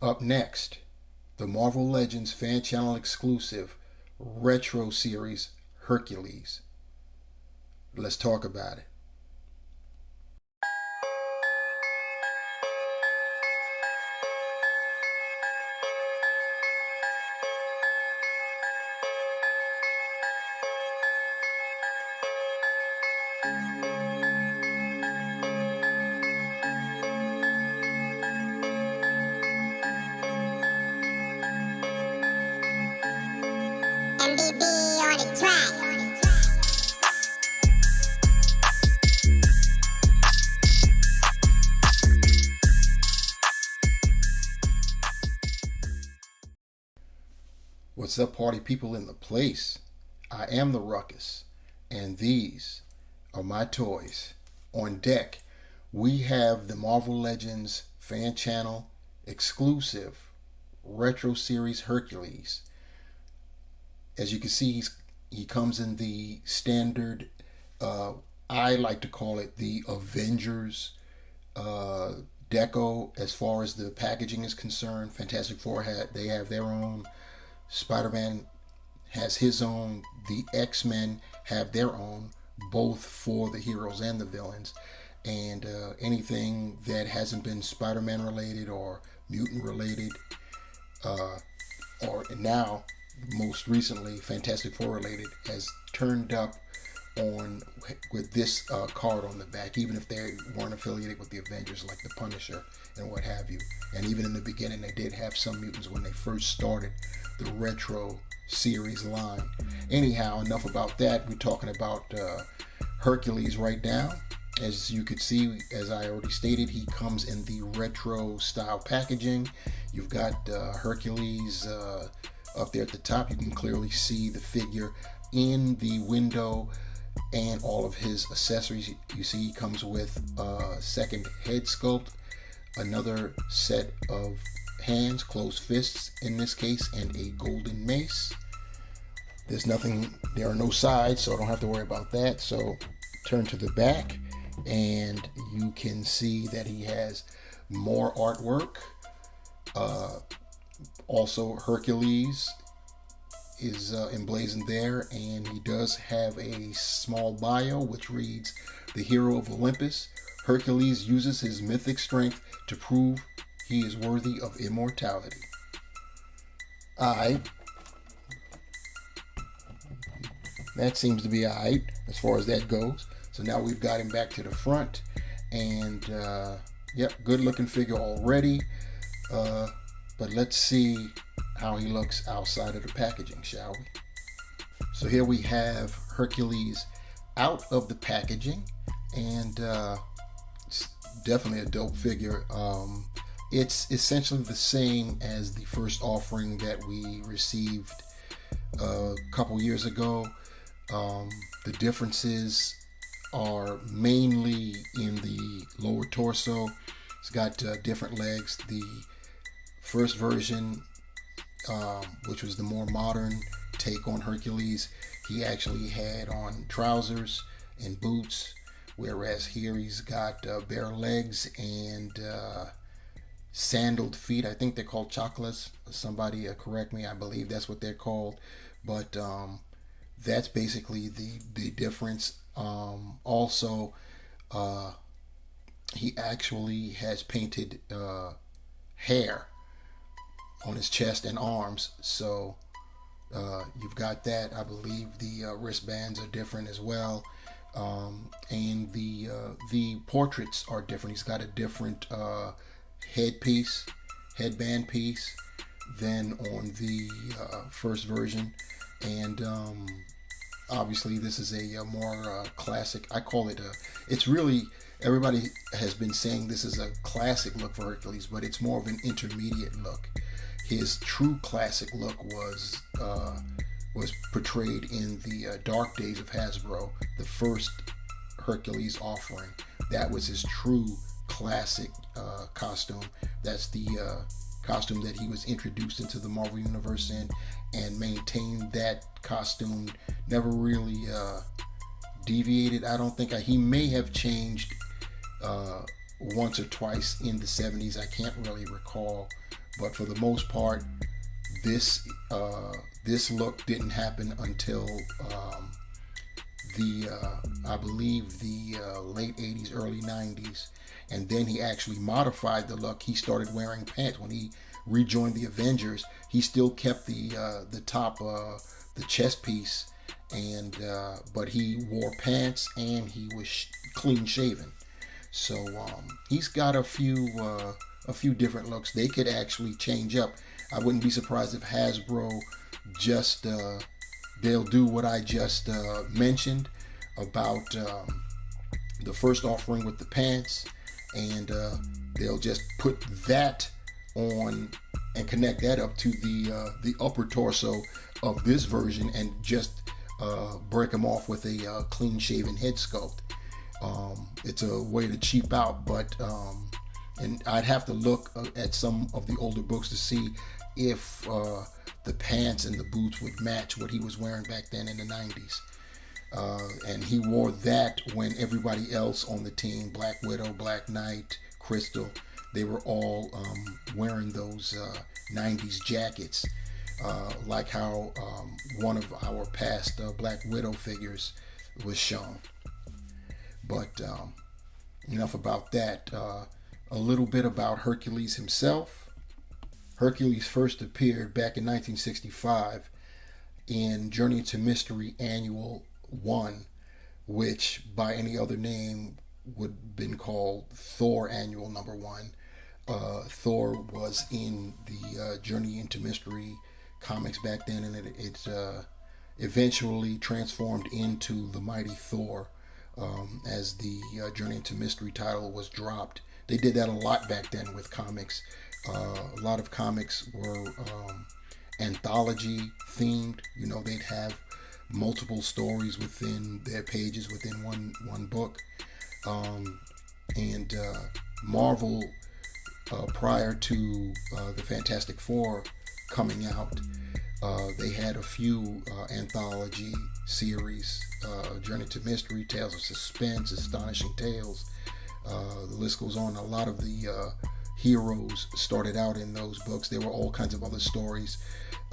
Up next, the Marvel Legends fan channel exclusive retro series Hercules. Let's talk about it. MBB on the track. What's up, party people in the place? I am the Ruckus, and these are my toys. On deck, we have the Marvel Legends fan channel exclusive retro series Hercules. As you can see, he comes in the standard, I like to call it the Avengers deco as far as the packaging is concerned. Fantastic Four, they have their own. Spider-Man has his own. The X-Men have their own, both for the heroes and the villains. And anything that hasn't been Spider-Man related or mutant related, or now most recently Fantastic Four related, has turned up on with this card on the back, even if they weren't affiliated with the Avengers, like the Punisher and what have you. And even in the beginning, they did have some mutants when they first started the retro series line. Anyhow, enough about that. We're talking about Hercules right now. As you could see, as I already stated, he comes in the retro style packaging. You've got Hercules up there at the top. You can clearly see the figure in the window and all of his accessories. You see he comes with a second head sculpt, another set of hands, closed fists in this case, and a golden mace. There are no sides, so I don't have to worry about that. So turn to the back and you can see that he has more artwork. Also, Hercules is emblazoned there, and he does have a small bio which reads, "The hero of Olympus, Hercules uses his mythic strength to prove he is worthy of immortality." Alright. That seems to be alright as far as that goes. So now we've got him back to the front, and yep, good looking figure already. But let's see how he looks outside of the packaging, shall we? So here we have Hercules out of the packaging, and it's definitely a dope figure. It's essentially the same as the first offering that we received a couple years ago. The differences are mainly in the lower torso. It's got different legs. The first version, which was the more modern take on Hercules, he actually had on trousers and boots, whereas here he's got bare legs and sandaled feet. I think they're called chocolates. Somebody correct me. I believe that's what they're called. But that's basically the difference. Also, he actually has painted hair on his chest and arms, so you've got that. I believe the wristbands are different as well, and the portraits are different. He's got a different headband piece than on the first version, and obviously this is a more classic. I call it it's really, everybody has been saying this is a classic look for Hercules, but it's more of an intermediate look. His true classic look was portrayed in the Dark Days of Hasbro, the first Hercules offering. That was his true classic costume. That's the costume that he was introduced into the Marvel Universe in, and maintained that costume, never really deviated. I don't think he may have changed once or twice in the 70s. I can't really recall, But for the most part, this look didn't happen until I believe the late 80s, early 90s. And then he actually modified the look. He started wearing pants when he rejoined the Avengers. He still kept the top, the chest piece, and but he wore pants and he was clean shaven. So he's got a few different looks. They could actually change up. I wouldn't be surprised if Hasbro just they'll do what I just mentioned about the first offering with the pants, and they'll just put that on and connect that up to the upper torso of this version, and just break them off with a clean shaven head sculpt. It's a way to cheap out, but and I'd have to look at some of the older books to see if the pants and the boots would match what he was wearing back then in the 90s. And he wore that when everybody else on the team, Black Widow, Black Knight, Crystal, they were all wearing those 90s jackets, like how one of our past Black Widow figures was shown. But enough about that. A little bit about Hercules himself. Hercules first appeared back in 1965 in Journey into Mystery Annual 1, which by any other name would have been called Thor Annual Number 1. Thor was in the Journey into Mystery comics back then, and it eventually transformed into the Mighty Thor as the Journey into Mystery title was dropped. They did that a lot back then with comics. A lot of comics were anthology themed. You know, they'd have multiple stories within their pages within one book. And Marvel, prior to the Fantastic Four coming out, they had a few anthology series: Journey to Mystery, Tales of Suspense, Astonishing Tales. The list goes on. A lot of the heroes started out in those books. There were all kinds of other stories,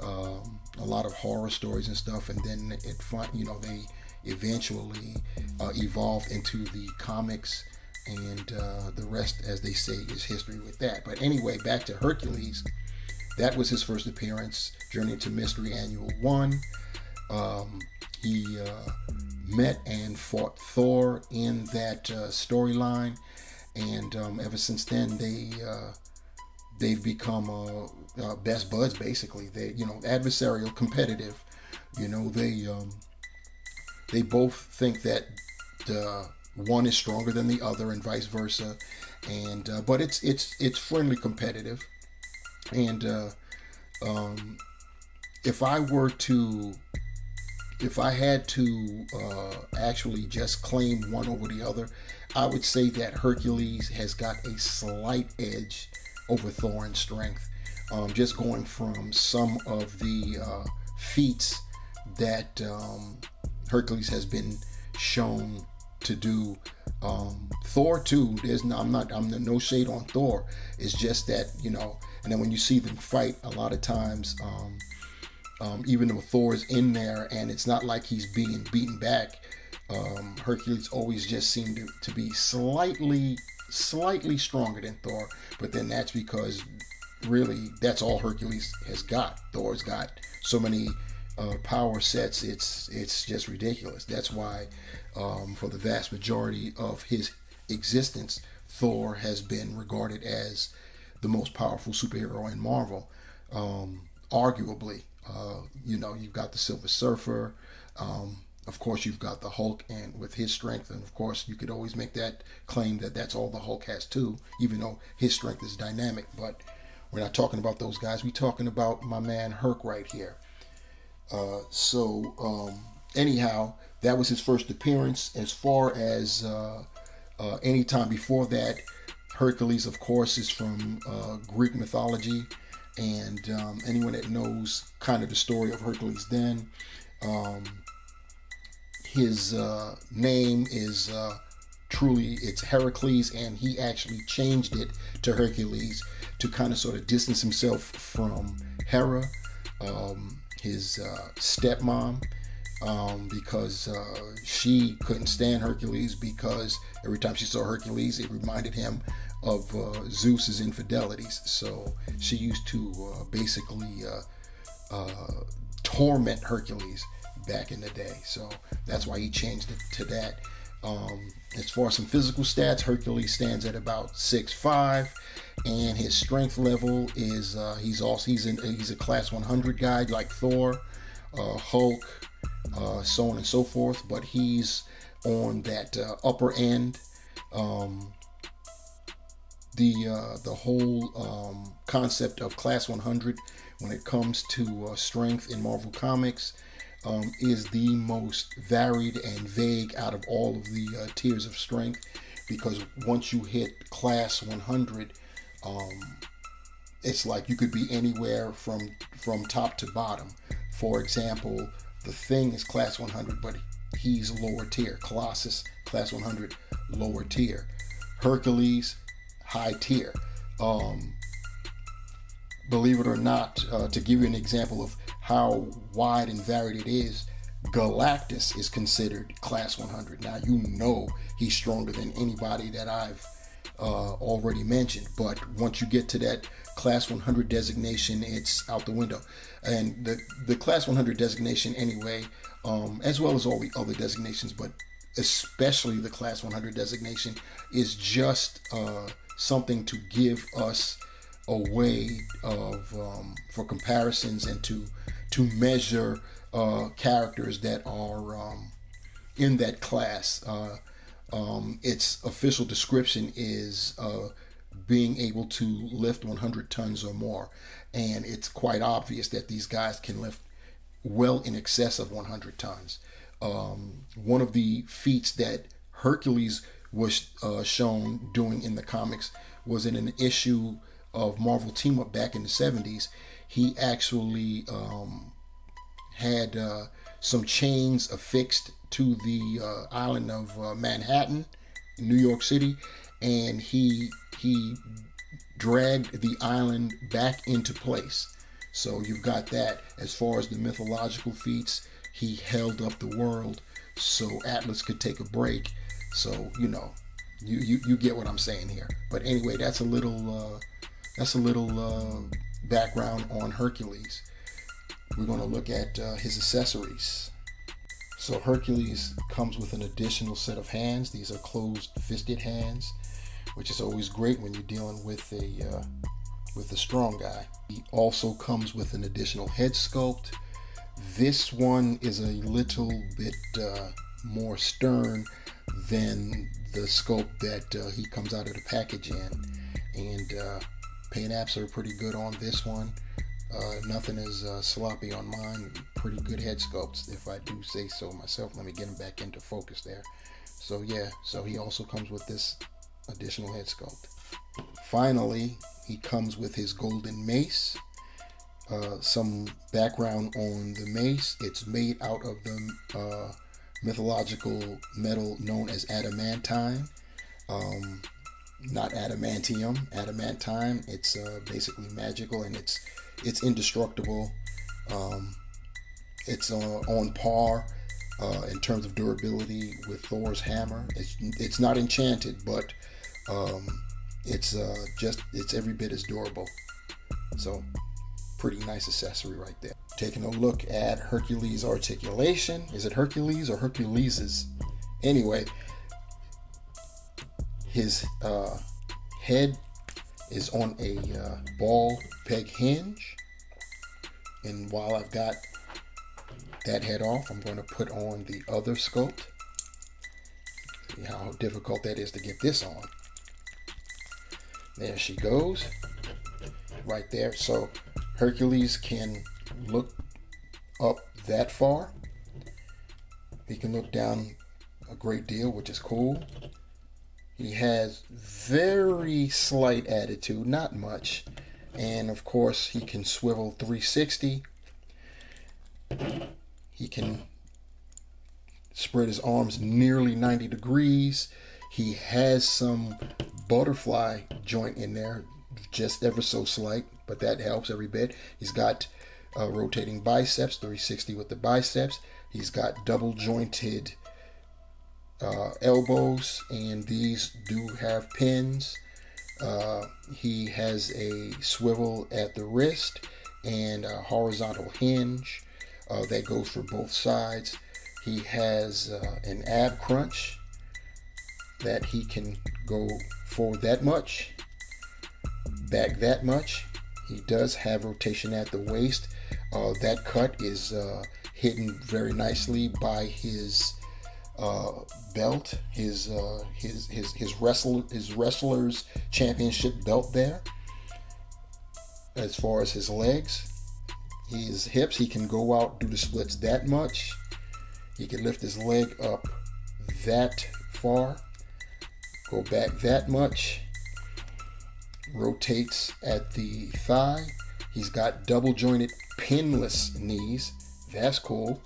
a lot of horror stories and stuff, and then they eventually evolved into the comics, and the rest, as they say, is history with that. But anyway, back to Hercules. That was his first appearance, Journey into Mystery Annual 1. He met and fought Thor in that storyline, and ever since then they've become best buds. Basically, they adversarial, competitive. They both think that one is stronger than the other, and vice versa. And but it's friendly, competitive. And if I had to actually just claim one over the other, I would say that Hercules has got a slight edge over Thor in strength. Just going from some of the feats that Hercules has been shown to do. Thor too. I'm no shade on Thor. It's just that and then when you see them fight, a lot of times, even though Thor is in there and it's not like he's being beaten back, Hercules always just seemed to be slightly stronger than Thor. But then that's because really that's all Hercules has got. Thor's got so many power sets, it's just ridiculous. That's why for the vast majority of his existence, Thor has been regarded as the most powerful superhero in Marvel. Arguably, you've got the Silver Surfer. Of course, you've got the Hulk, and with his strength, and of course, you could always make that claim that that's all the Hulk has too, even though his strength is dynamic. But we're not talking about those guys. We're talking about my man Herc right here. Anyhow, that was his first appearance. As far as any time before that, Hercules, of course, is from Greek mythology, and anyone that knows kind of the story of Hercules then, his name is truly it's Hercules, and he actually changed it to Hercules to kind of sort of distance himself from Hera, his stepmom, because she couldn't stand Hercules, because every time she saw Hercules it reminded him of Zeus's infidelities. So she used to basically torment Hercules back in the day. So that's why he changed it to that. As far as some physical stats, Hercules stands at about 6'5", and his strength level is he's a class 100 guy like Thor, Hulk, so on and so forth. But he's on that upper end. The whole concept of class 100 when it comes to strength in Marvel Comics is the most varied and vague out of all of the tiers of strength, because once you hit class 100, it's like you could be anywhere from top to bottom. For example, the Thing is class 100, but he's lower tier. Colossus, class 100, lower tier. Hercules, high tier. Believe it or not, to give you an example of how wide and varied it is, Galactus is considered class 100. Now, you know he's stronger than anybody that I've already mentioned, but once you get to that class 100 designation, it's out the window. And the class 100 designation anyway, as well as all the other designations, but especially the class 100 designation, is just something to give us a way of for comparisons and to measure characters that are in that class. Its official description is being able to lift 100 tons or more, and it's quite obvious that these guys can lift well in excess of 100 tons. One of the feats that Hercules was shown doing in the comics was in an issue of Marvel Team Up back in the 70s. He actually had some chains affixed to the island of Manhattan, New York City, and he dragged the island back into place. So you've got that. As far as the mythological feats, he held up the world so Atlas could take a break. So you get what I'm saying here. But anyway, that's a little background on Hercules. We're going to look at his accessories. So Hercules comes with an additional set of hands. These are closed-fisted hands, which is always great when you're dealing with a strong guy. He also comes with an additional head sculpt. This one is a little bit more stern than the sculpt that he comes out of the package in, and paint apps are pretty good on this one. Nothing is sloppy on mine. Pretty good head sculpts, if I do say so myself. Let me get him back into focus there. So yeah, so he also comes with this additional head sculpt. Finally, he comes with his golden mace. Some background on the mace. It's made out of the mythological metal known as adamantine. Not adamantium, adamantine. It's basically magical, and it's indestructible. It's on par in terms of durability with Thor's hammer. It's not enchanted, but it's every bit as durable. So pretty nice accessory right there. Taking a look at Hercules' articulation. Is it Hercules or Hercules's? Anyway, his head is on a ball peg hinge, and while I've got that head off, I'm going to put on the other sculpt. See how difficult that is to get this on. There she goes, right there. So Hercules can look up that far. He can look down a great deal, which is cool. He has very slight attitude, not much. And of course, he can swivel 360. He can spread his arms nearly 90 degrees. He has some butterfly joint in there, just ever so slight, but that helps every bit. He's got rotating biceps, 360 with the biceps. He's got double jointed elbows, and these do have pins. He has a swivel at the wrist and a horizontal hinge that goes for both sides. He has an ab crunch that he can go forward that much, back that much. He does have rotation at the waist. That cut is hidden very nicely by his belt, his wrestler's championship belt there. As far as his legs, his hips, he can go out, do the splits that much. He can lift his leg up that far, go back that much. Rotates at the thigh. He's got double jointed pinless knees. That's cool.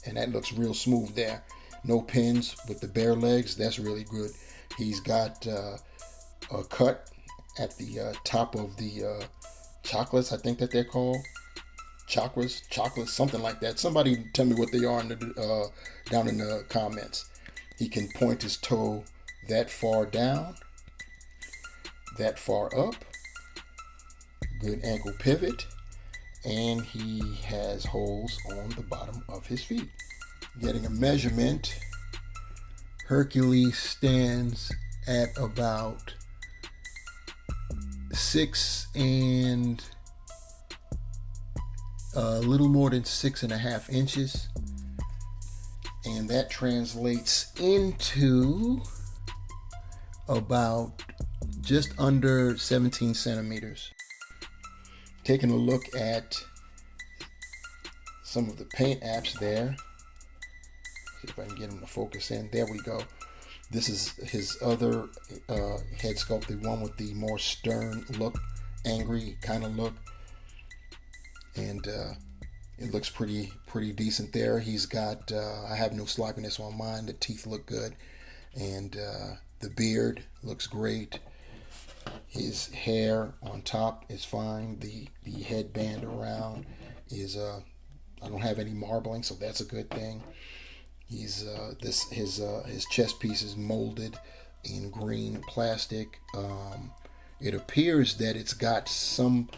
And that looks real smooth there. No pins with the bare legs. That's really good. He's got a cut at the top of the chocolates, I think that they're called. Chocolates, something like that. Somebody tell me what they are down in the comments. He can point his toe that far down, that far up. Good ankle pivot. And he has holes on the bottom of his feet. Getting a measurement, Hercules stands at about 6 and a little more than 6.5 inches, and that translates into about just under 17 centimeters. Taking a look at some of the paint apps there. See if I can get him to focus in. There we go. This is his other head sculpt, the one with the more stern look, angry kind of look. And it looks pretty decent there. He's got, I have no sloppiness on mine. The teeth look good. And the beard looks great. His hair on top is fine. The headband around is I don't have any marbling, so that's a good thing. He's his chest piece is molded in green plastic. It appears that it's got some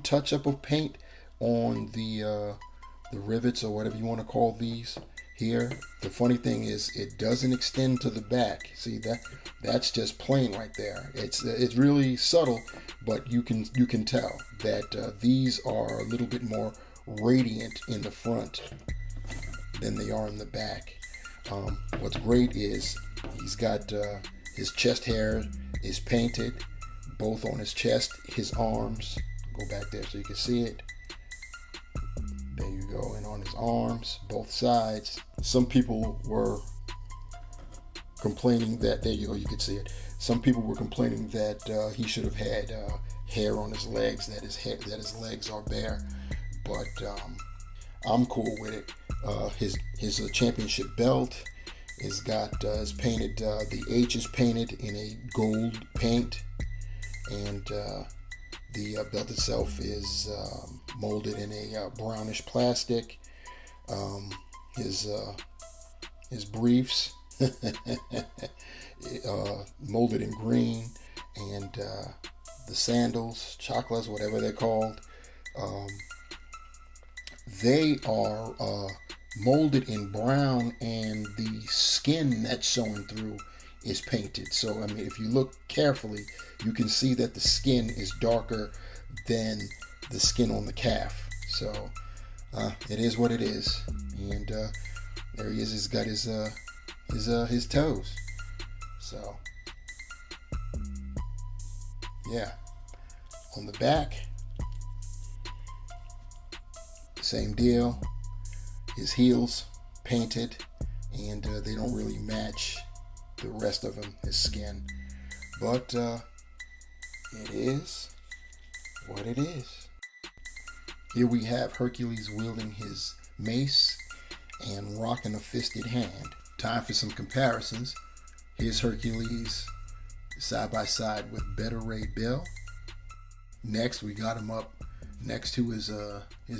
touch up of paint on the rivets, or whatever you want to call these here. The funny thing is, it doesn't extend to the back. See that's just plain right there. It's really subtle, but you can tell that these are a little bit more radiant in the front than they are in the back. What's great is he's got his chest hair is painted both on his chest, his arms. Go back there so you can see it. There you go. And on his arms, both sides. Some people were complaining that, there you go, you can see it. Some people were complaining that he should have had hair on his legs, that his legs are bare. But I'm cool with it. His championship belt is painted. The H is painted in a gold paint, and the belt itself is molded in a brownish plastic. His briefs molded in green, and the sandals, chocolates, whatever they're called. They are molded in brown, and the skin that's showing through is painted. So, I mean, if you look carefully, you can see that the skin is darker than the skin on the calf. So, it is what it is. And there he is. He's got his toes. So, yeah. On the back, same deal. His heels painted, and they don't really match the rest of him, his skin. But it is what it is. Here we have Hercules wielding his mace and rocking a fisted hand. time for some comparisons. Here's Hercules side by side with Better Ray Bill. Next, we got him up next to his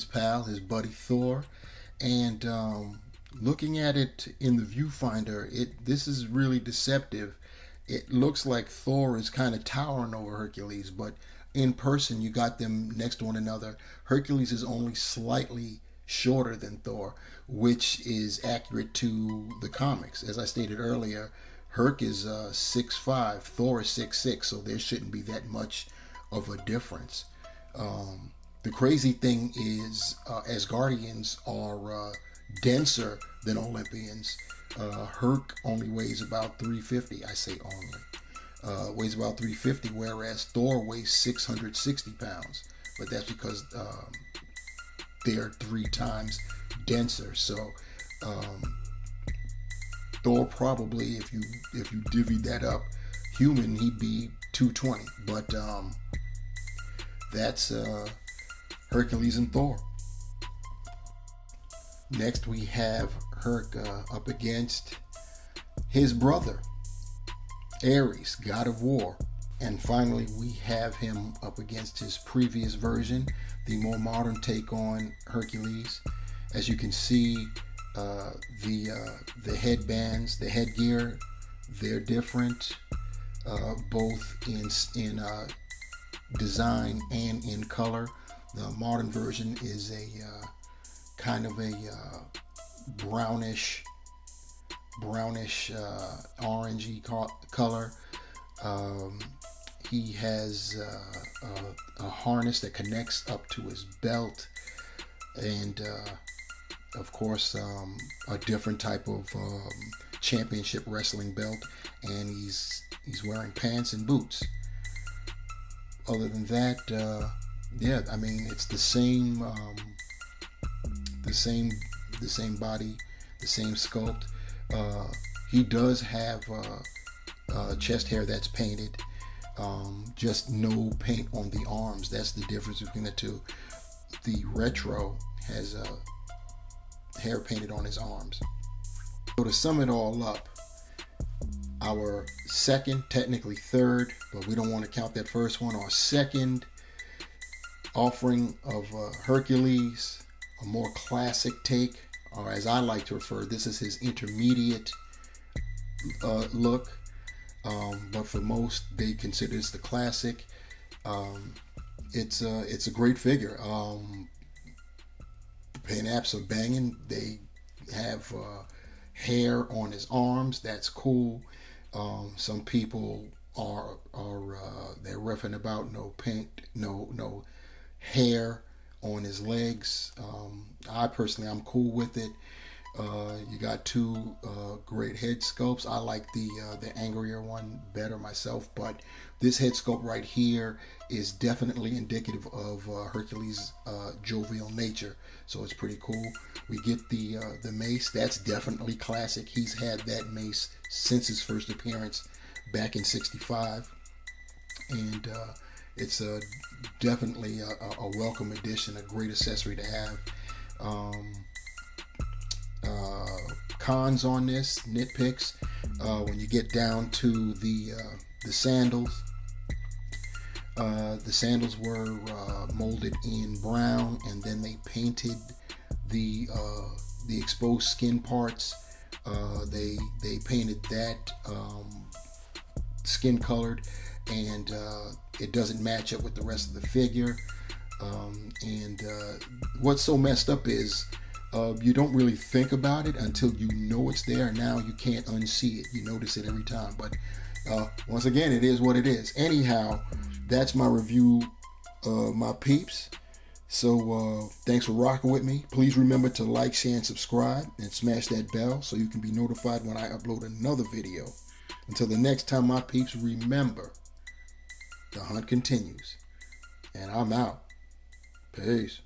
pal, his buddy Thor. And looking at it in the viewfinder, this is really deceptive. It looks like Thor is kind of towering over Hercules, but in person, you got them next to one another. Hercules is only slightly shorter than Thor, which is accurate to the comics. As I stated earlier, Herc is 6'5", Thor is 6'6", so there shouldn't be that much of a difference. The crazy thing is, Asgardians are denser than Olympians. Herc only weighs about 350. I say only. Weighs about 350, whereas Thor weighs 660 pounds. But that's because they're 3 times denser. So Thor probably, if you divvy that up, human, he'd be 220. But that's Hercules and Thor. Next we have Herc up against his brother, Ares, god of war. And finally we have him up against his previous version, the more modern take on Hercules. As you can see, the headbands, the headgear, they're different, both in design and in color. The modern version is a kind of a brownish orangey color. He has a harness that connects up to his belt, and of course a different type of championship wrestling belt, and he's wearing pants and boots. Other than that, yeah, I mean, it's the same body, the same sculpt. He does have chest hair that's painted, just no paint on the arms. That's the difference between the two. The retro has hair painted on his arms. So to sum it all up, our second, technically third, but we don't want to count that first one, our second offering of Hercules, a more classic take, or as I like to refer, this is his intermediate look, but for most they consider this the classic. It's a great figure. The paint-apps are banging. They have hair on his arms. That's cool. Some people are they're riffing about no paint, no hair on his legs. I personally, I'm cool with it. You got 2 great head sculpts. I like the angrier one better myself, but this head sculpt right here is definitely indicative of Hercules' jovial nature, so it's pretty cool. We get the mace. That's definitely classic. He's had that mace since his first appearance back in '65, and it's definitely a welcome addition, a great accessory to have. Cons on this, nitpicks, when you get down to the sandals. The sandals were molded in brown, and then they painted the exposed skin parts. They painted that skin colored, and it doesn't match up with the rest of the figure. And what's so messed up is you don't really think about it until you know it's there. Now you can't unsee it. You notice it every time. But once again, it is what it is. Anyhow, that's my review, my peeps. So thanks for rocking with me. Please remember to like, share, and subscribe, and smash that bell so you can be notified when I upload another video. Until the next time, my peeps, remember, the hunt continues. And I'm out. Peace.